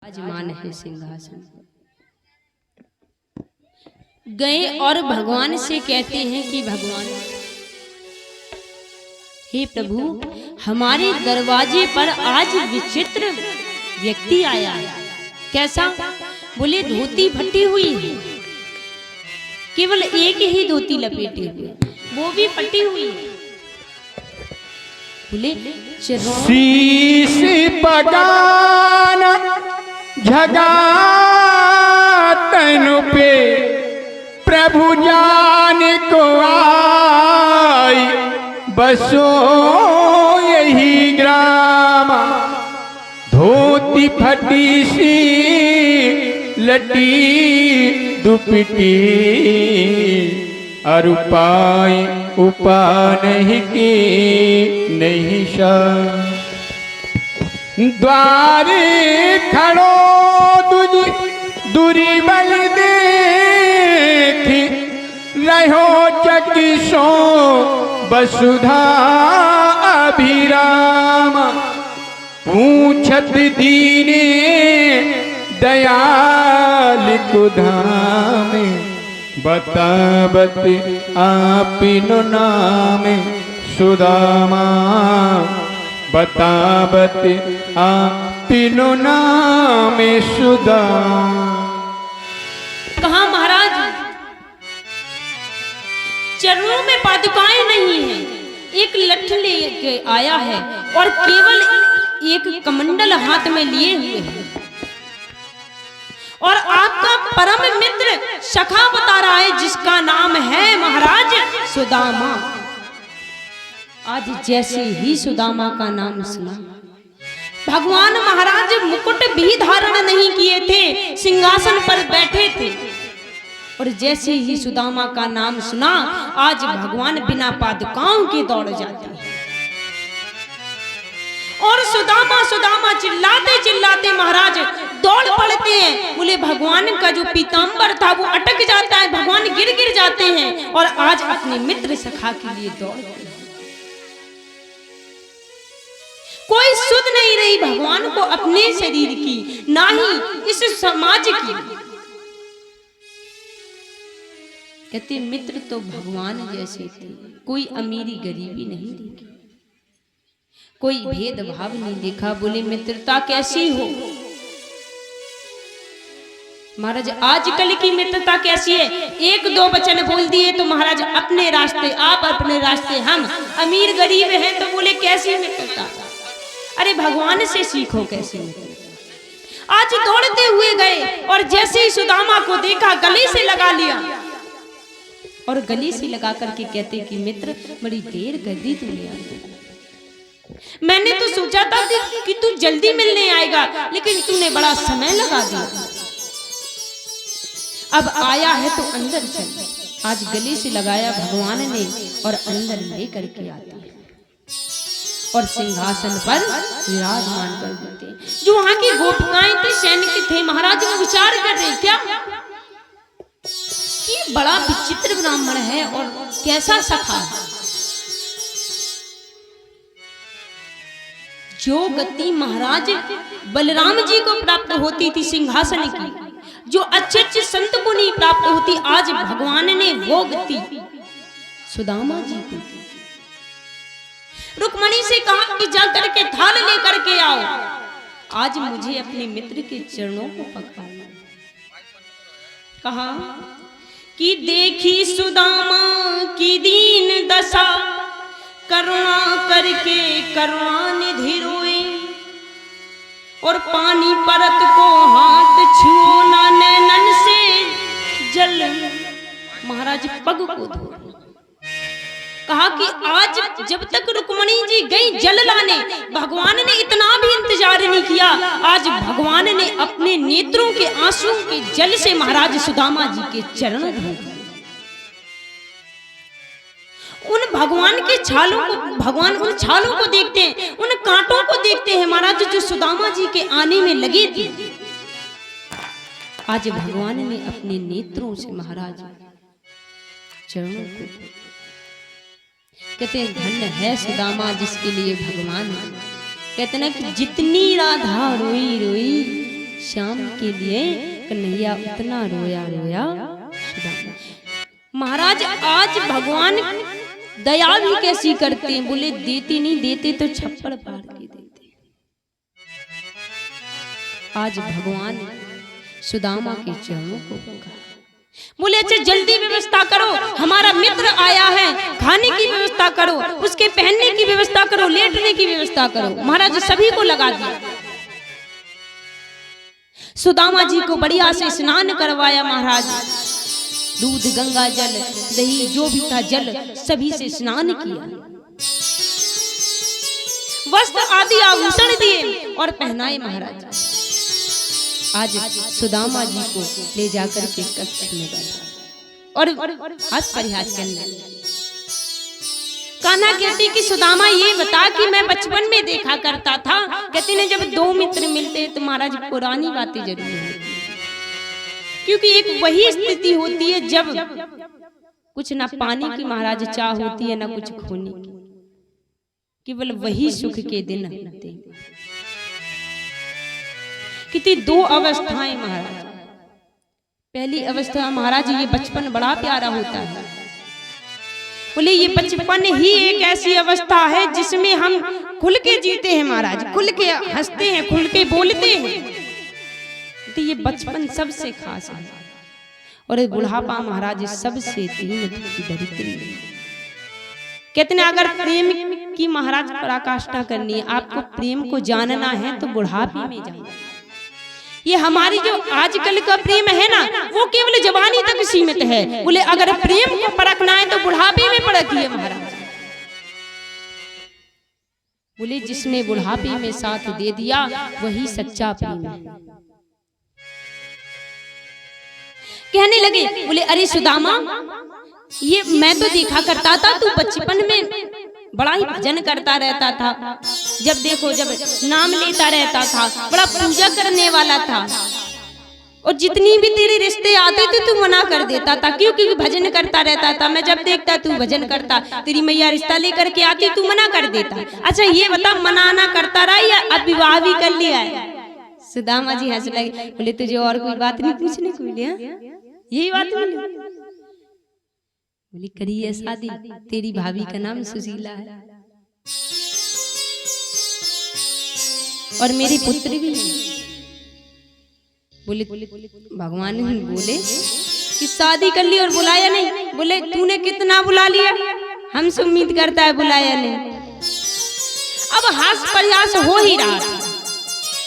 विराजमान है सिंहासन पर। गए और भगवान से कहते हैं कि भगवान, हे प्रभु, हमारे दरवाजे पर आज विचित्र व्यक्ति आया है। कैसा? बोले धोती फटी हुई है, केवल एक ही धोती लपेटे हुए, वो भी फटी हुई है। बोले शीश बगान झगा तनु पे प्रभु जान को आई, बसो यही ग्राम। धोती फटी सी लटी दुपटी, और उपा नहीं की नहीं शा। द्वारे खड़ो दूरी बल देखी, रहो चकिसो वसुधा अभिराम। पूछत दीने दयाल कुधामे, बतावत आपिनो नाम सुदामा। बतावत आपिनो नाम सुदामा। कहा महाराज, चरणों में पादुकाएं नहीं है, एक लठ लेके आया है और केवल एक कमंडल हाथ में लिए हुए है। और आपका परम मित्र सखा बता रहा है, जिसका नाम है महाराज सुदामा। आज जैसे ही सुदामा का नाम सुना, भगवान महाराज मुकुट भी धारण नहीं किए थे, सिंहासन पर बैठे थे, और जैसे ही सुदामा का नाम सुना, आज भगवान बिना पादुकाओं के दौड़ जाते हैं। और सुदामा सुदामा चिल्लाते चिल्लाते महाराज दौड़ पड़ते हैं। बोले भगवान का जो पीतांबर था वो अटक जाता है, भगवान गिर गिर जाते हैं, और आज अपने मित्र सखा के लिए दौड़ते हैं। कोई सुध नहीं रही भगवान को अपने शरीर की, ना ही इस समाज की। कहते मित्र तो भगवान जैसे थे, कोई अमीरी गरीबी नहीं देखी, कोई भेदभाव नहीं देखा। बोले मित्रता कैसी हो महाराज? आजकल की मित्रता कैसी है? एक दो वचन बोल दिए तो महाराज अपने रास्ते आप, अपने रास्ते हम, अमीर गरीब हैं तो बोले कैसी मित्रता? अरे भगवान से सीखो कैसी मित्रता। आज दौड़ते हुए गए और जैसे ही सुदामा को देखा गले से लगा लिया, और गले से लगा करके कहते कि मित्र बड़ी देर कर दी तूने आने। मैंने तो सोचा था कि तू जल्दी मिलने आएगा, लेकिन तूने बड़ा समय लगा दिया। अब आया है तो अंदर चल। आज गले से लगाया भगवान ने और अंदर ले करके आते हैं और सिंहासन पर विराजमान कर देते। जो वहां की गोपिकाएं थे, सैनिक थे, महाराज वो विचार कर रहे क्या कि बड़ा विचित्र ब्राह्मण है और कैसा सखा है। जो गति महाराज बलराम जी को प्राप्त होती थी सिंहासन की, जो अच्छे अच्छे संत को नहीं प्राप्त होती, आज भगवान ने वो गति सुदामा जी को दी। रुक्मणी से कहा कि जा करके थाल लेकर के आओ, आज मुझे अपने मित्र के चरणों को पकड़ना। कहा कि देखी सुदामा की दीन दशा, करुणा करके करुणा निधि रोए, और पानी परत को हाथ छुओ ना नैनन से जल। महाराज पग को धो। कहा कि आज जब तक रुक्मणी जी गई जल लाने, भगवान ने इतना भी इंतजार नहीं किया। आज भगवान ने अपने नेत्रों के आंसू के जल से महाराज सुदामा जी के चरण धो। उन भगवान के छालों को, भगवान उन छालों को देखते हैं, उन कांटों को देखते हैं महाराज, जो सुदामा जी के आने में लगे थे। आज भगवान ने अपने नेत्रों से महाराज चरणों को, कहते हैं धन्य है सुदामा जिसके लिए भगवान। कहते ना कि जितनी राधा रोई रोई श्याम के लिए कन्हैया उतना रोया रोया सुदामा। महाराज आज भगवान दया भी कैसी करते हैं, बोले देते नहीं देते तो छप्पड़ फाड़ के देते। आज भगवान सुदामा के चरणों को पुकारा, बोले अच्छा जल्दी व्यवस्था करो, हमारा मित्र आया है, खाने की व्यवस्था करो, उसके पहनने की व्यवस्था करो, लेटने की व्यवस्था करो। महाराज सभी को लगा दिया। सुदामा जी को बढ़िया से स्नान करवाया महाराज, दूध गंगा जल दही जो भी था जल सभी से स्नान किया, वस्त्र आदि आभूषण दिए और पहनाए। महाराज आज सुदामा जी को ले जाकर के कक्ष में बैठा और हंस परिहास करने लगा। कान्हा कहती कि सुदामा ये बता कि मैं बचपन में देखा करता था, कहती ने जब दो मित्र मिलते तो महाराज पुरानी बातें जरूर होती, क्योंकि एक वही स्थिति होती है जब कुछ ना पाने की महाराज चाह होती है ना कुछ खोने की, केवल वही सुख के दिन होते हैं। कितनी दो अवस्थाएं महाराज। पहली अवस्था महाराज ये बचपन बड़ा प्यारा होता है, बोले ये बचपन ही एक ऐसी अवस्था है जिसमें हम खुल के जीते हैं महाराज, खुल के हंसते हैं, खुल के बोलते हैं। तो ये बचपन सबसे खास है और बुढ़ापा महाराज सबसे दीन दुखी दरिद्री। कहते हैं अगर प्रेम की महाराज पराकाष्ठा करनी है, आपको प्रेम को जानना है तो बुढ़ापे में जाना। ये हमारी जो आजकल का प्रेम है ना वो केवल जवानी तक सीमित है, बोले अगर प्रेम को परखना है तो बुढ़ापे में परखिए महाराज। बोले जिसने बुढ़ापे में साथ दे दिया वही सच्चा प्रेम है। कहने लगे, बोले अरे सुदामा ये मैं तो देखा करता था तू बचपन में बड़ा ही भजन करता रहता था, जब देखो जब नाम लेता रहता था, बड़ा पूजा करने वाला था, और जितनी भी तेरे रिश्ते आते थे तू मना कर देता था, क्योंकि भजन करता रहता था। मैं जब देखता तू भजन करता, तेरी मैया रिश्ता लेकर के आती तू मना कर देता। अच्छा ये बता मनाना करता रहा या अब विवाह भी कर लिया है? सुदामा जी हंस लगे, बोले तुझे और कोई बात नहीं पूछने को मिली? यही बात मिली? बोली करी है शादी, तेरी भाभी का नाम सुशीला है और मेरे पुत्र भी है। बोले भगवान ने बोले कि शादी कर ली और बुलाया नहीं? बोले तूने कितना बुला लिया, हमसे उम्मीद करता है बुलाया नहीं। अब हास प्रयास हो ही रहा था,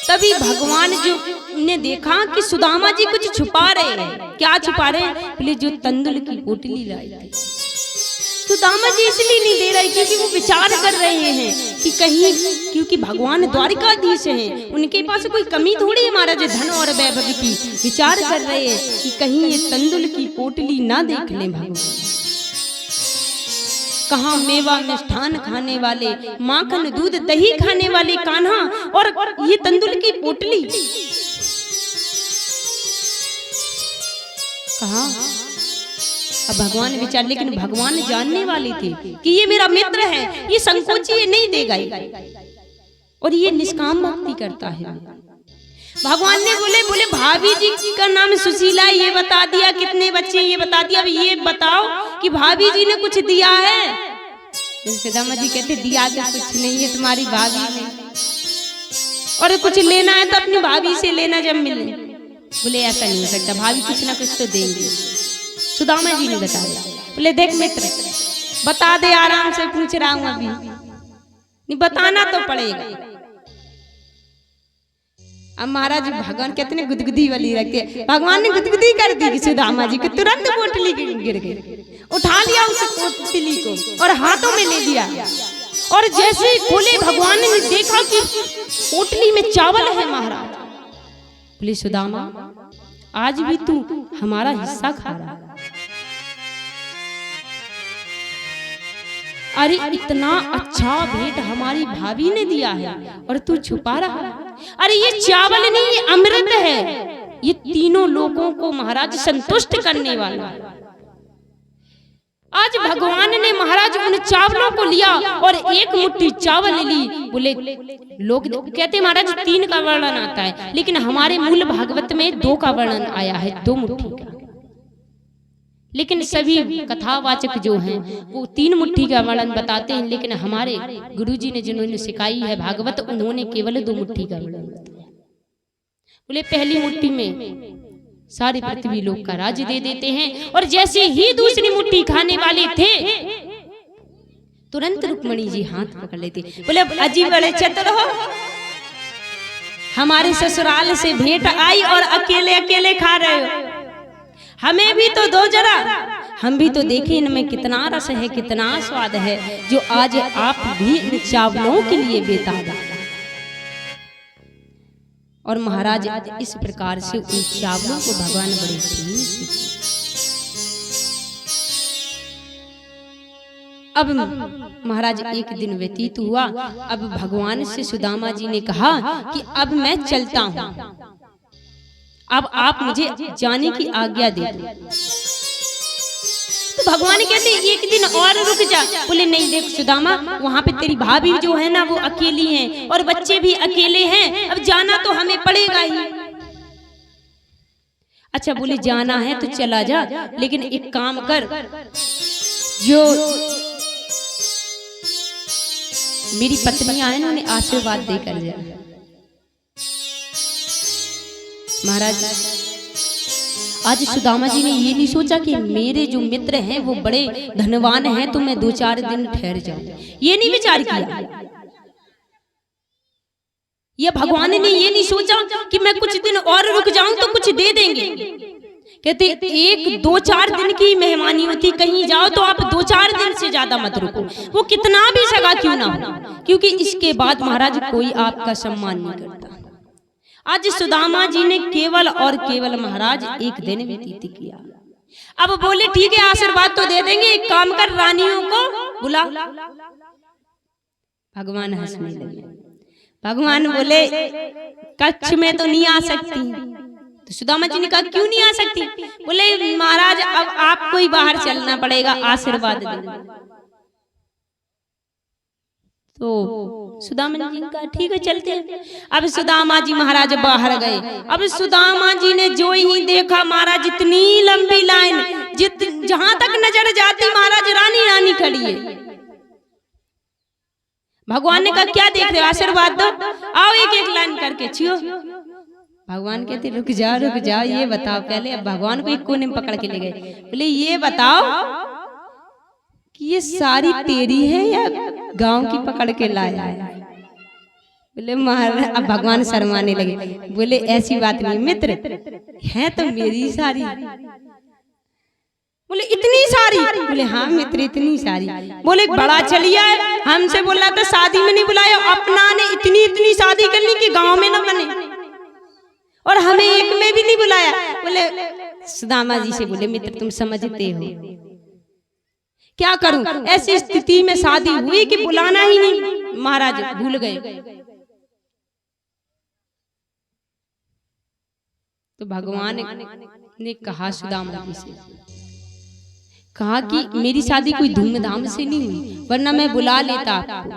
तभी भगवान जो ने देखा कि सुदामा जी कुछ छुपा रहे हैं। क्या छुपा रहे हैं? बोले जो तंदुल की पोटली लाई थी। सुदामा जी इसलिए नहीं दे रहे क्योंकि वो विचार कर रहे हैं कि कहीं, क्योंकि भगवान द्वारिकाधीश हैं, उनके पास कोई कमी थोड़ी है महाराज धन और वैभव की। विचार कर रहे हैं कि कहीं ये तंदुल की पोटली ना देख ले भगवान। कहाँ मेवा मिष्ठान खाने वाले, माखन दूध दही खाने वाले कान्हा, और ये तंदुल की पोटली कहाँ? अब भगवान विचार, लेकिन भगवान जानने वाले थे कि ये मेरा मित्र है, ये संकोची ये नहीं देगा, और ये निष्काम भक्ति करता है। भगवान ने बोले भाभी जी का नाम सुशीला, ये बता दिया, कितने बच्चे ये बता दिया, अब ये बताओ कि भाभी जी ने कुछ दिया है? सुदामा जी कहते दिया तो कुछ नहीं है तुम्हारी भाभी ने, और कुछ लेना है तो अपनी भाभी से लेना जब मिले। बोले ऐसा नहीं हो सकता, भाभी कुछ ना कुछ तो देंगे। सुदामा जी ने बताया, बोले देख मित्र बता दे, आराम से पूछ रहा हूं, अभी नहीं बताना तो पड़ेगा। अब महाराज भगवान कितने गुदगुदी वाली रखते, भगवान ने गुदगुदी कर दी सुदामा जी के, तुरंत पोटली गिर गई। उठा लिया उस पोटली को और हाथों में ले लिया, और जैसे ही खोले भगवान ने देखा कि पोटली में चावल है। महाराज बोले सुदामा आज भी तू हमारा हिस्सा खा रहा है? अरे इतना अच्छा भेंट हमारी भाभी ने दिया है और तू छुपा रहा है? अरे ये चावल नहीं, ये अमृत है, ये तीनों लोगों को महाराज संतुष्ट करने वाला। आज भगवान ने महाराज उन चावलों को लिया और एक मुट्ठी चावल ली। बोले लोग कहते महाराज 3 का वर्णन आता है, लेकिन हमारे मूल भागवत में 2 का वर्णन आया है, 2 मुट्ठी का। लेकिन सभी कथावाचक जो हैं वो 3 मुट्ठी का वर्णन बताते हैं, लेकिन हमारे गुरुजी ने जिन्होंने सिखाई है भागवत, उन्होंने केवल 2 मुट्ठी का वर्णन बताया। बोले पहली मुट्ठी में सारे पृथ्वी लोक का राज्य दे देते हैं, और जैसे ही दूसरी मुट्ठी खाने वाले थे तुरंत रुक्मणी जी हाथ पकड़ लेते। बोले अजी बड़े चतुर हो, हमारे ससुराल से भेंट आई और अकेले अकेले खा रहे हो, हमें भी तो दो जरा, हम भी तो देखें इनमें कितना रस है, कितना स्वाद है, जो आज आप भी इन चावलों के लिए बेताब है। और महाराज इस प्रकार से उन चावलों को भगवान बड़े प्रेम से, अब महाराज एक दिन व्यतीत हुआ। अब भगवान से सुदामा जी ने कहा कि अब मैं चलता हूं, अब आप मुझे जाने की आज्ञा दे दो। तो भगवान कहते एक दिन और रुक जा। बोले नहीं देख सुदामा, वहां पे तेरी भाभी जो है ना वो अकेली हैं और बच्चे भी अकेले हैं, अब जाना तो हमें पड़ेगा ही। अच्छा बोले जाना है तो चला जा, लेकिन एक काम कर, जो मेरी पत्नियां हैं उन्हें आशीर्वाद देकर जा। महाराज आज सुदामा जी ने ये नहीं सोचा कि मेरे जो मित्र हैं वो बड़े धनवान हैं तो मैं 2-4 दिन ठहर जाऊं, ये नहीं विचार किया। ये भगवान ने ये नहीं सोचा कि मैं कुछ दिन और रुक जाऊं तो कुछ दे देंगे। कहते 1-2-4 दिन की मेहमानी होती, कहीं जाओ तो आप 2-4 दिन से ज्यादा मत रुको, वो कितना भी सगा क्यों ना हो, क्योंकि इसके बाद महाराज कोई आपका सम्मान नहीं करता। आज सुदामा जी ने केवल और केवल महाराज एक दिन व्यतीत किया। अब बोले ठीक है आशीर्वाद तो दे देंगे, एक काम कर रानियों को बुला। भगवान हंसने लगे। भगवान बोले कक्ष में तो नहीं आ सकती। तो सुदामा जी ने कहा क्यों नहीं आ सकती? बोले महाराज अब आपको ही बाहर चलना पड़ेगा आशीर्वाद देने। तो सुदामा जी ने कहा ठीक है चलते हैं। अब सुदामा जी महाराज बाहर गए। अब सुदामा जी ने जो ही देखा महाराज इतनी लंबी लाइन, जहां तक नजर जाती महाराज रानी रानी खड़ी है। भगवान ने कहा क्या देख रहे हो, आशीर्वाद दो, आओ एक एक लाइन करके छियो। भगवान कहते रुक जाओ ये बताओ पहले। अब भगवान को एक कोने में पकड़ के ले गए। बोले ये बताओ कि ये सारी तेरी है या गांव की पकड़ के लाया है? बोले महाराज, अब भगवान शर्माने लगे। बोले ऐसी बात नहीं मित्र, है तो मेरी सारी। बोले इतनी सारी? बोले हाँ मित्र इतनी सारी। बोले बड़ा चलिया है, हमसे बोला था शादी में नहीं बुलाया, अपना ने इतनी शादी करनी कि गांव में न बने, और हमें एक में भी नहीं बुलाया। बोले सुदामा जी से बोले मित्र तुम समझते हो, क्या करूं, ऐसी स्थिति में शादी हुई कि बुलाना ही नहीं, महाराज भूल गए। तो भगवान ने कहा सुदामा जी से, कहा कि मेरी शादी कोई धूमधाम से नहीं हुई वरना मैं बुला लेता आपको।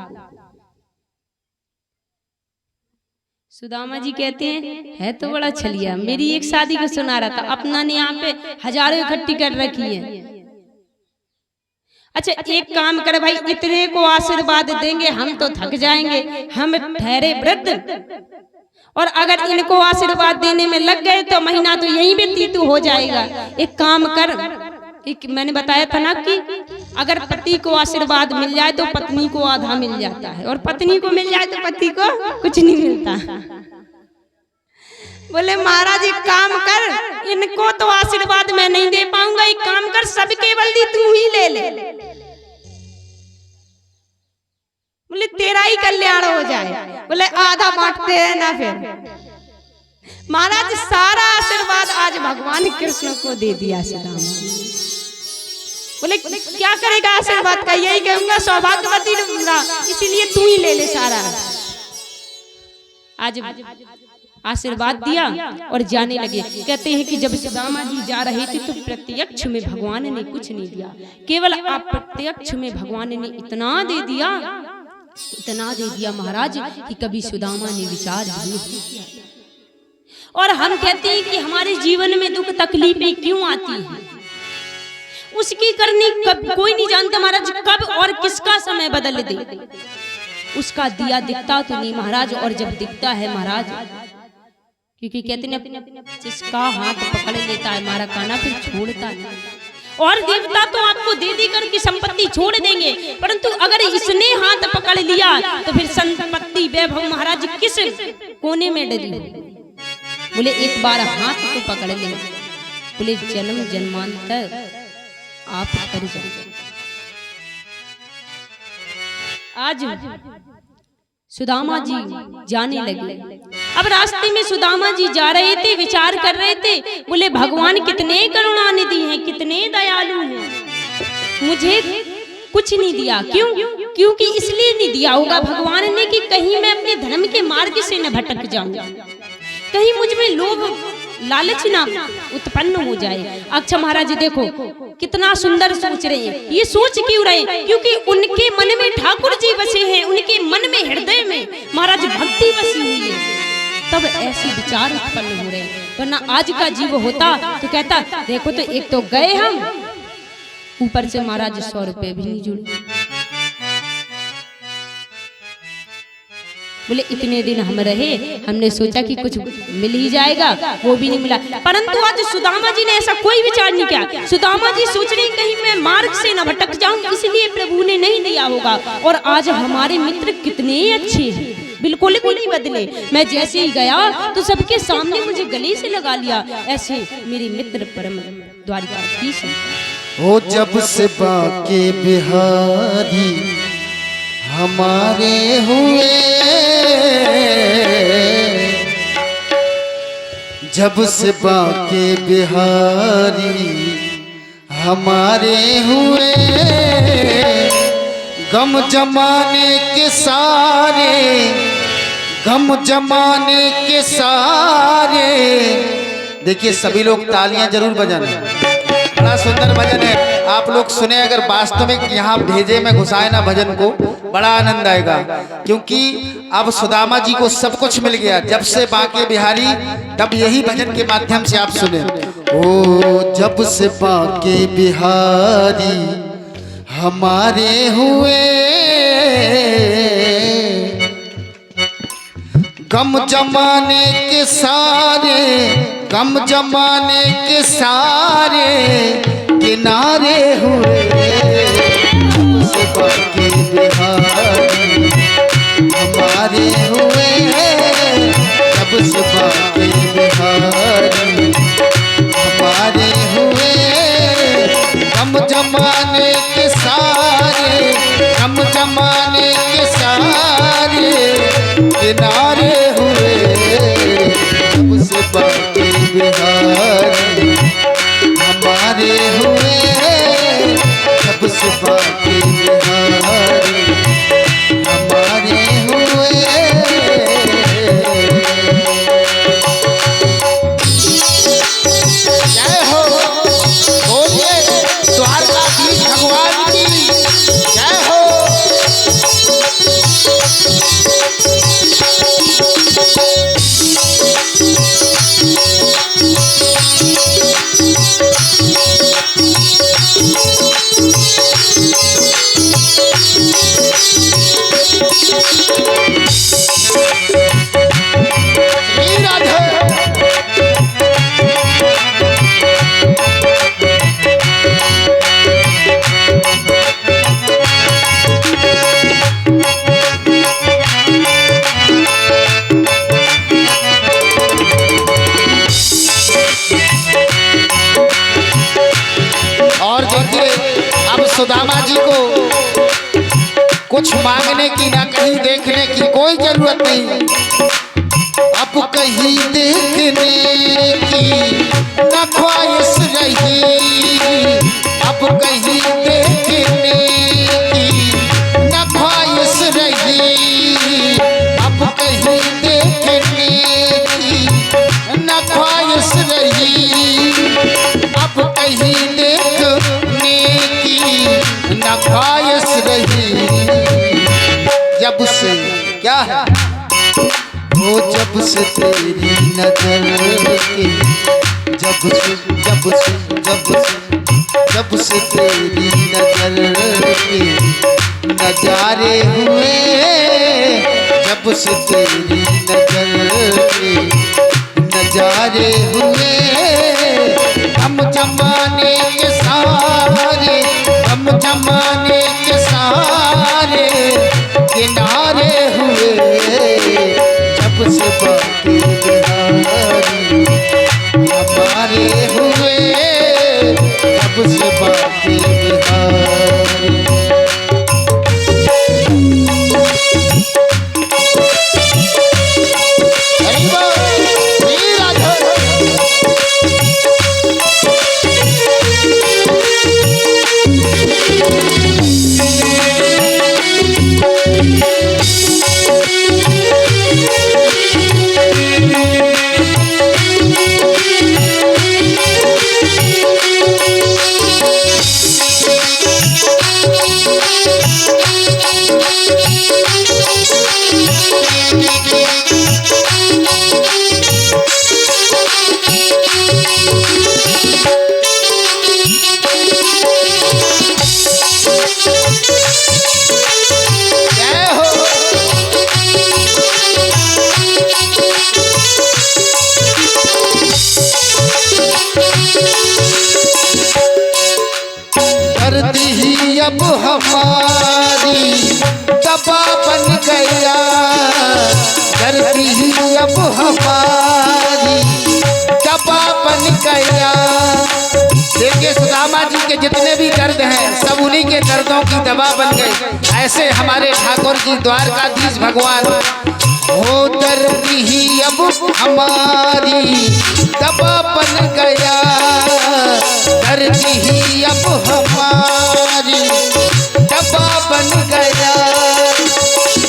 सुदामा जी कहते हैं है तो बड़ा छलिया, मेरी एक शादी को सुना रहा था, अपना ने यहाँ पे हजारों इकट्ठी कर रखी है। अच्छा एक काम कर भाई, इतने को आशीर्वाद देंगे, हम तो थक जाएंगे, हम ठहरे वृद्ध, और अगर इनको आशीर्वाद देने में लग गए तो महीना तो यहीं व्यतीत हो जाएगा। एक काम कर, एक मैंने बताया था ना कि अगर पति को आशीर्वाद मिल जाए तो पत्नी को आधा मिल जाता है, और पत्नी को मिल जाए तो पति को कुछ नहीं मिलता। बोले महाराज एक काम कर, इनको तो आशीर्वाद मैं नहीं दे पाऊंगा, एक काम कर सबके बल्दी तू ही ले ले। बोले तेरा ही कल्याण हो जाए। बोले आधा बांटते हैं ना फिर। महाराज सारा आशीर्वाद आज भगवान कृष्ण को दे दिया सुदामा। बोले क्या करेगा आशीर्वाद का? यही कहूंगा सौभाग्यवती रहूंगा, इसीलिए तू ही ले ले सारा। आज आशीर्वाद दिया और जाने लगे। कहते हैं कि जब सुदामा जी जा रहे थे तो प्रत्यक्ष में भगवान ने कुछ नहीं दिया, केवल अप्रत्यक्ष में भगवान ने इतना दे दिया महाराज कि कभी सुदामा ने विचार नहीं किया। और हम कहते हैं कि हमारे जीवन में दुख तकलीफें क्यों आती हैं, उसकी करनी कब कोई नहीं जानता महाराज, कब और किसका समय बदल दे। उसका दिया दिखता तो नहीं महाराज, और जब दिखता है महाराज, क्योंकि कहते हैं जिसका हाथ पकड़ लेता है मारा काना फिर छोड़ता नहीं। और देवता तो आपको दे दी करके संपत्ति छोड़ देंगे, परंतु अगर इसने हाथ पकड़ लिया तो फिर संपत्ति वैभव महाराज किस कोने में डली। बोले एक बार हाथ को पकड़ ले, बोले जन्म जन्मांतर आप कर जाओगे। आज सुदामा जी जाने लगे। अब रास्ते में सुदामा जी जा रहे थे, विचार कर रहे थे, बोले भगवान कितने करुणानिधि हैं, कितने दयालु हैं, मुझे कुछ नहीं दिया। क्यों? क्योंकि इसलिए नहीं दिया होगा भगवान ने कि कहीं मैं अपने धर्म के मार्ग से न भटक जाऊं, कहीं मुझ में लोभ लालच ना उत्पन्न हो जाए। अच्छा महाराज देखो कितना सुंदर सोच रहे हैं, ये सोच क्यों रहे? क्योंकि उनके मन में ठाकुर जी बसे हैं, उनके मन में हृदय में महाराज भक्ति बसी हुई है, तब ऐसे विचार उत्पन्न हो रहे हैं। वरना आज का जीव होता तो कहता देखो तो एक तो गए हम, ऊपर से महाराज 100 रुपए भी नहीं जुड़े। बोले इतने दिन हम रहे, हमने सोचा कि कुछ मिल ही जाएगा, वो भी नहीं मिला। परंतु आज सुदामा जी ने ऐसा कोई विचार नहीं किया। सुदामा जी सोच रहे कहीं मैं मार्ग से न भटक जाऊं, इसलिए प्रभु ने नहीं दिया होगा। और आज हमारे मित्र कितने अच्छे हैं, बिल्कुल भी नहीं बदले। मैं जैसे ही गया तो सबके सामने मुझे गले से लगा लिया। ऐसे मेरे मित्र परम द्वारिकाधीश हैं। ओ जब से बाके बिहारी हमारे हुए, जब से बाके बिहारी हमारे हुए, गम जमाने के सारे, गम जमाने के सारे। देखिए सभी लोग तालियां जरूर बजाना, बड़ा सुंदर भजन है। आप लोग सुने, अगर वास्तव में यहाँ भेजे में घुसाए ना भजन को, बड़ा आनंद आएगा। क्योंकि अब सुदामा जी को सब कुछ मिल गया, जब से बाके बिहारी, तब यही भजन के माध्यम से आप सुने। ओ जब से बाके बिहारी हमारे हुए, गम जमाने के सारे, गम जमाने के सारे किनारे हुए। जब से बाके बिहारी हमारे हुए, जब से बाके बिहारी हमारे हुए, गम जमाने के सारे, गम जमाने के सारे किनारे हुए। जब से बाके बिहारी हमारे हुए, जब से बाके बिहारी हमारे हुए। जय हो, बोलिए द्वारकाधीश भगवान की जय हो। सुदामा जी को कुछ मांगने की ना कहीं देखने की कोई जरूरत नहीं। अब कहीं देखने की ना ख्वाहिश रही, अब कहीं देखने की ना ख्वाहिश रही, अब कहीं देखने की ख्वाहिश रही, अब कहीं देखने की न ख्वाहिश रही। जब से क्या है वो, जब से तेरी नजर के, जब से जब से जब से जब से तेरी नजर के नजारे हुए, जब से तेरी नजर के नजारे हुए। हम जमाने के सारे, हम जमाने के सारे किनारे हुए, जब से बाकी बिहारी हमारे हुए, जब से बाकी बिहारी। अब हमारी दबा बन गया, धरती ही अब हमारी दबा बन गया। देखिए सुदामा जी के जितने भी दर्द हैं सब उन्हीं के दर्दों की दवा बन गई। ऐसे हमारे ठाकुर जी द्वारकाधीश भगवान, हो दर्द ही अब हमारी दबा बन गया, दर्द ही अब हमारी दबा बन गया,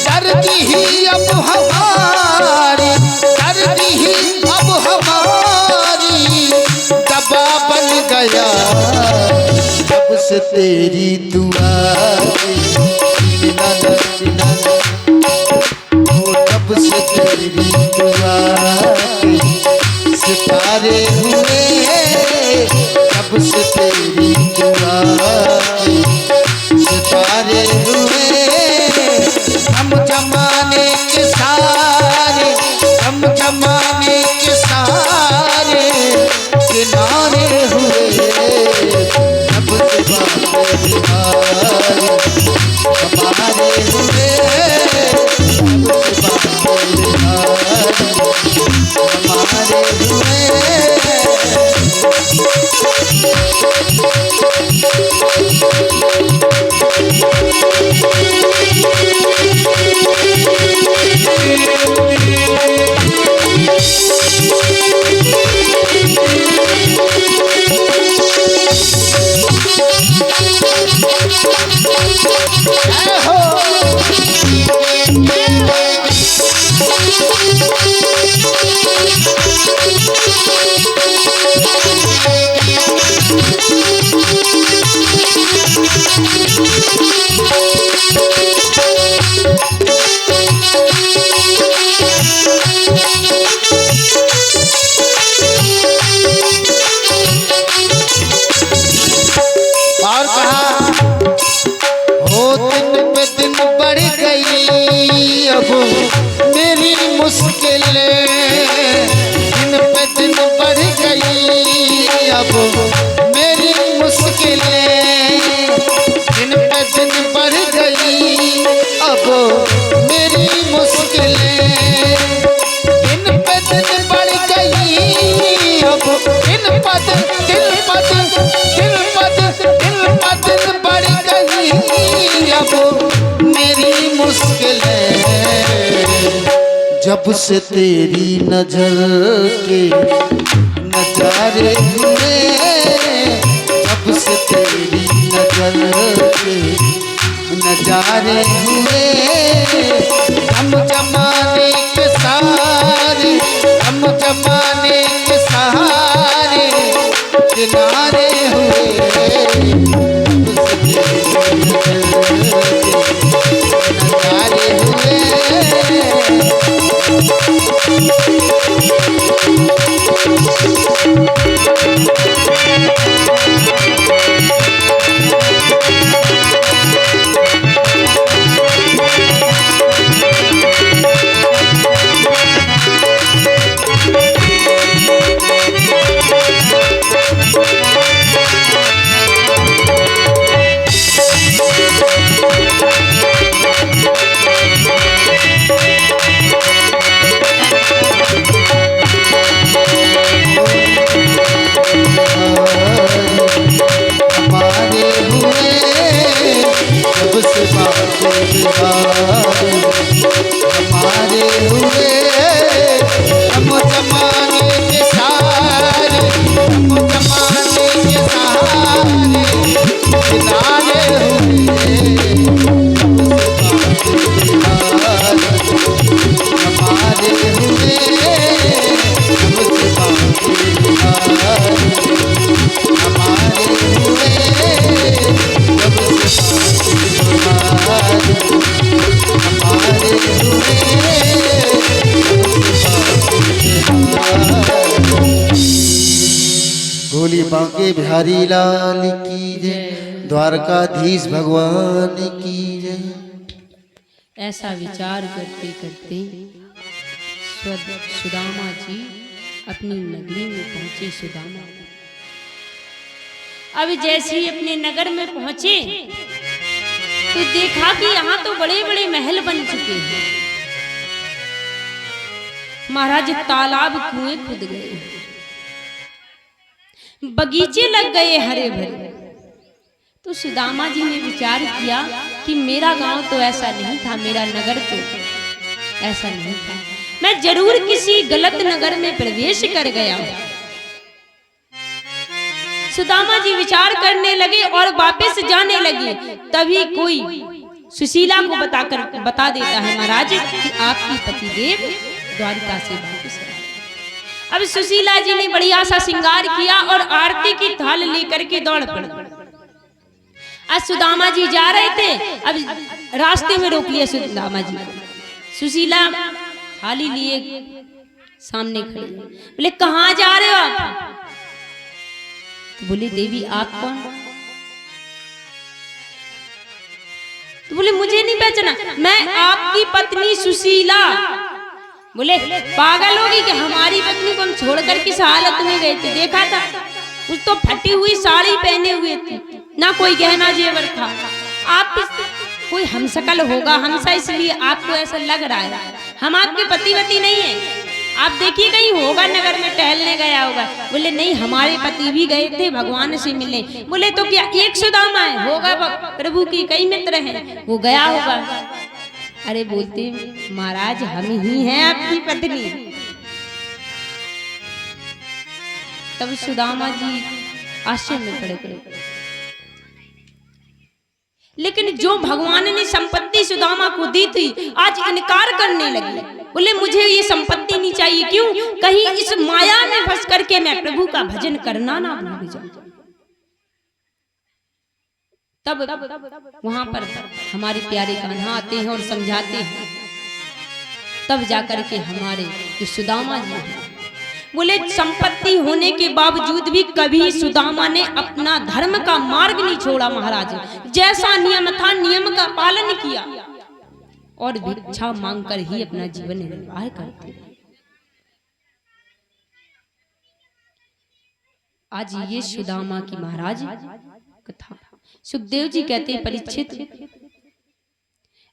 दर्द ही अब हमारी, दर्द ही अब हमारी दबा बन गया। जब से तेरी दुआ जब से तेरी दुआ सितारे हुए, जब से तेरी दुआ सितारे हुए। हम जमाने के सारे, हम जमाने के सारे किनारे हुए, जब से बातें बिहारी हमारे हुए, जब से बातें बिहारी हमारे हुए। जब से तेरी नजर के नजारे हुए, जब से तेरी नजर के नजारे हुए। हम जमाने के सारे, हम गम जमाने के सहारे किनारे हुए नजारे हुए हमारे हुए जब से हमारे हुए हम जमाने के सारे हम जमाने के सहारे किनारे हुए हमारे हुए हमारे हुए हमारे भोली बांके बिहारी लाल की जय, द्वारकाधीश भगवान की जय। ऐसा विचार करते करते सुदामा जी अपनी नगरी में पहुंचे। सुदामा अब जैसे ही अपने नगर में पहुंचे तो देखा कि यहाँ तो बड़े बड़े महल बन चुके हैं। महाराज तालाब कुएं खुद गए, बगीचे लग गए हरे भरे। तो सुदामा जी ने विचार किया कि मेरा गांव तो ऐसा नहीं था, मेरा नगर तो ऐसा नहीं था, मैं जरूर किसी गलत नगर में प्रवेश कर गया। सुदामा जी विचार करने लगे और वापस जाने लगे। तभी कोई सुशीला को बता देता है महाराज कि आपकी पतिदेव द्वारिका से वापस आए। अब सुशीला जी ने बड़ी आशा श्रृंगार किया और आरती की थाल लेकर के दौड़ पड़े। आज सुदामा जी जा रहे थे, अब रास्ते में रोक लिया सुदामा जी। सुशीला थाली लिए सामने खड़ी, बोले कहाँ जा रहे हो आप? तो बोले देवी आप कौन? तो बोले मुझे नहीं पहचाना, मैं आपकी पत्नी सुशीला। बोले पागल होगी कि हमारी पत्नी को हम छोड़कर किस हालत में गए थे? देखा था कुछ तो फटी हुई साड़ी पहने हुए थी, ना कोई गहना जेवर था। आप कोई हमशक्ल होगा हमसा, इसलिए आपको ऐसा लग रहा है। हम आपके पतिवती नहीं है, आप देखिए कहीं होगा नगर में टहलने गया होगा। बोले नहीं हमारे पति भी गए थे भगवान से मिलने। बोले तो क्या एक सुदामा है? होगा प्रभु की कई मित्र हैं, वो गया होगा। अरे बोलते महाराज हम ही हैं आपकी पत्नी। तब सुदामा जी आश्चर्य में पड़ गए। लेकिन जो भगवान ने संपत्ति सुदामा को दी थी आज इनकार करने लगी। बोले मुझे ये संपत्ति नहीं चाहिए। क्यों? कहीं इस माया में फंस करके मैं प्रभु का भजन करना ना भूल जाऊं। तब वहां पर हमारे प्यारे कान्हा आते हैं और समझाते हैं। तब जाकर के हमारे जो सुदामा जी हैं, बोले संपत्ति होने के बावजूद भी कभी सुदामा ने अपना धर्म का मार्ग नहीं छोड़ा। महाराज जैसा नियम था नियम का पालन किया और भिक्षा मांगकर ही अपना जीवन निर्वाह करते। आज ये सुदामा की महाराज कथा। सुखदेव जी कहते हैं परीक्षित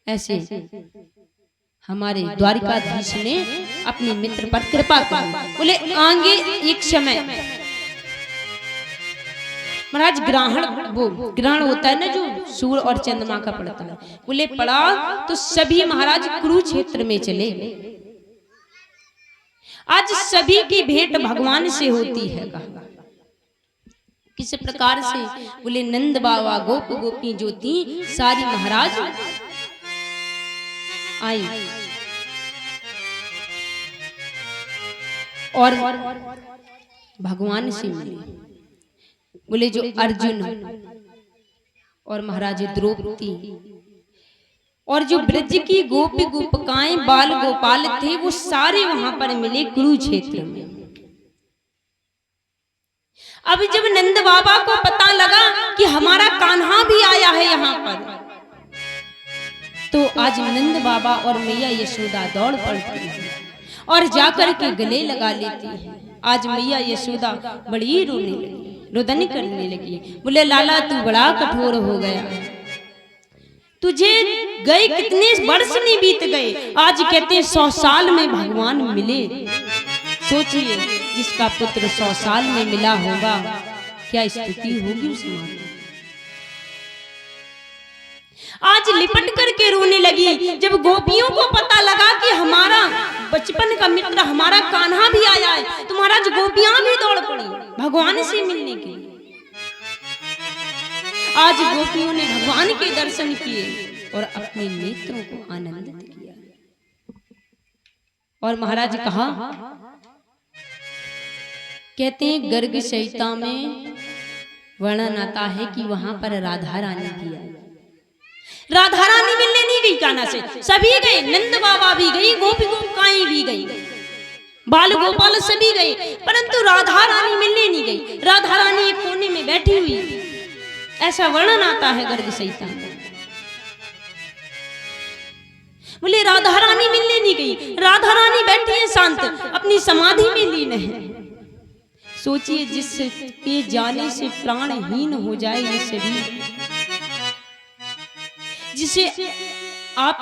ऐसे हमारे द्वारिकाधीश ने अपने मित्र पर कृपा की। बोले आगे एक समय महाराज ग्रहण होता है ना जो सूर्य और चंद्रमा का पड़ता है। बोले पड़ा तो सभी महाराज कुरुक्षेत्र में चले। आज सभी की भेंट भगवान से होती है। किस प्रकार से? बोले नंद बाबा गोप गोपी जो थी सारी महाराज आई। और भगवान से मिले। बोले जो अर्जुन और महाराज द्रौपदी और जो ब्रज की गोपी गोपिकाएं बाल गोपाल थे वो सारे वहां पर मिले कुरुक्षेत्र में। अब जब नंद बाबा को पता लगा कि हमारा कान्हा भी आया है यहाँ पर, तो आज नंद बाबा और मैया यशोदा दौड़ पड़ती है और जाकर के गले लगा लेती है। आज मैया यशोदा बड़ी रोने लगी, रुदन करने लगी। बोले लाला तू बड़ा कठोर हो गया, तुझे गए कितने वर्ष नहीं बीत गए, आज कहते 100 साल में भगवान मिले। सोचिए जिसका पुत्र 100 साल में मिला होगा क्या स्थिति होगी उस मां की। आज लिपट करके रोने लगी। जब गोपियों को पता लगा कि हमारा बचपन का मित्र हमारा कान्हा भी आया है, तो महाराज गोपियां भी दौड़ पड़ी भगवान से मिलने के लिए। आज गोपियों ने भगवान के दर्शन किए और अपने नेत्रों को आनंदित किया। और महाराज कहा, कहते हैं गर्ग संहिता में वर्णन आता है कि वहां पर राधा रानी भी आई। राधा रानी मिलने नहीं गई कान्हा से, सभी गए, नंद बाबा भी गई, गोपी गोपिकाएं भी गई, बाल गोपाल सभी गए, परंतु राधा रानी मिलने नहीं गई। राधा रानी एक कोने में बैठी हुई, ऐसा वर्णन आता है गर्ग संहिता में। बोले राधा रानी मिलने नहीं गई, राधा रानी बैठी है शांत, अपनी समाधि में लीन है। सोचिए जिसके जाने से प्राणहीन हो जाए ये शरीर, जिसे आप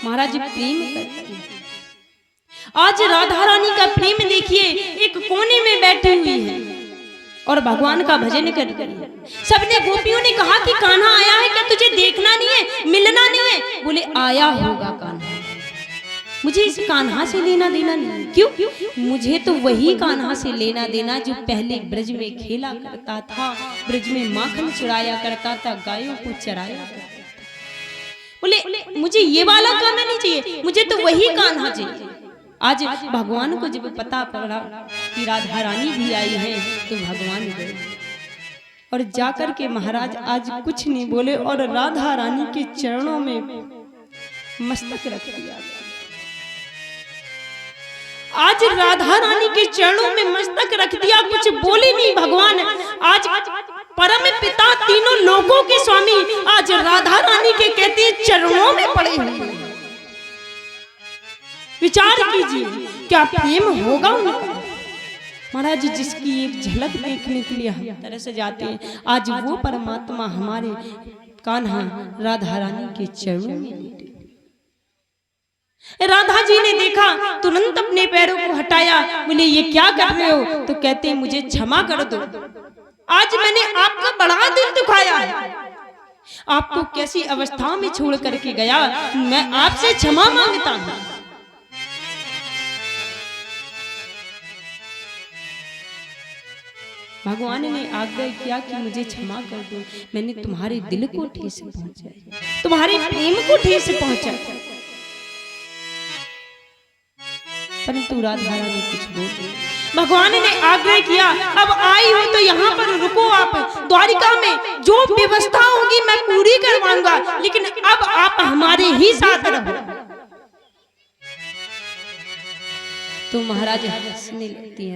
महाराज प्रेम करते हैं। आज राधा रानी का प्रेम देखिए, एक कोने में बैठी हुई है और भगवान का भजन कर रही है। सबने गोपियों ने कहा कि कान्हा आया है, क्या तुझे देखना नहीं है, मिलना नहीं है? बोले आया होगा कान्हा, मुझे इस कान्हा से लेना देना नहीं। क्यों? मुझे तो वही कान्हा से लेना देना जो पहले ब्रज में खेला करता था, ब्रज में माखन चुराया करता था, गायों को चराया करता था। बोले मुझे ये वाला कान्हा नहीं चाहिए, मुझे तो वही कान्हा चाहिए। आज भगवान को जब पता पड़ा कि राधा रानी भी आई है, तो भगवान गए और जाकर के महाराज आज कुछ नहीं बोले और राधा रानी के चरणों में मस्तक रख दिया। आज राधा रानी के चरणों में मस्तक रख दिया, कुछ बोले नहीं भगवान। आज परम पिता तीनों लोगों के स्वामी आज राधा रानी के कहते चरणों में पड़े हुए। विचार कीजिए क्या प्रेम होगा उनका। महाराज जिसकी एक झलक देखने के लिए हम तरस जाते हैं, आज वो परमात्मा हमारे कान्हा राधा रानी के चरणों में लेटे। राधा जी ने देखा, तुरंत अपने पैरों को हटाया। बोले ये क्या कर रहे हो? तो कहते हैं मुझे क्षमा कर दो, आज मैंने आपका बड़ा दिल दुखाया है, आपको कैसी अवस्था में छोड़ करके गया, मैं आपसे क्षमा मांगता हूं। भगवान ने आग्रह किया कि मुझे क्षमा कर दो, मैंने तुम्हारे दिल को ठेस पहुंचाई, तुम्हारे प्रेम को ठेस पहुंचाई। परंतु राधा रानी कुछ बोली। भगवान ने आग्रह किया, अब आई हो तो यहाँ पर रुको, आप द्वारिका में जो व्यवस्था होगी मैं पूरी करवाऊंगा, लेकिन अब आप हमारे ही साथ रहो। तो महाराज हंसने लगती है।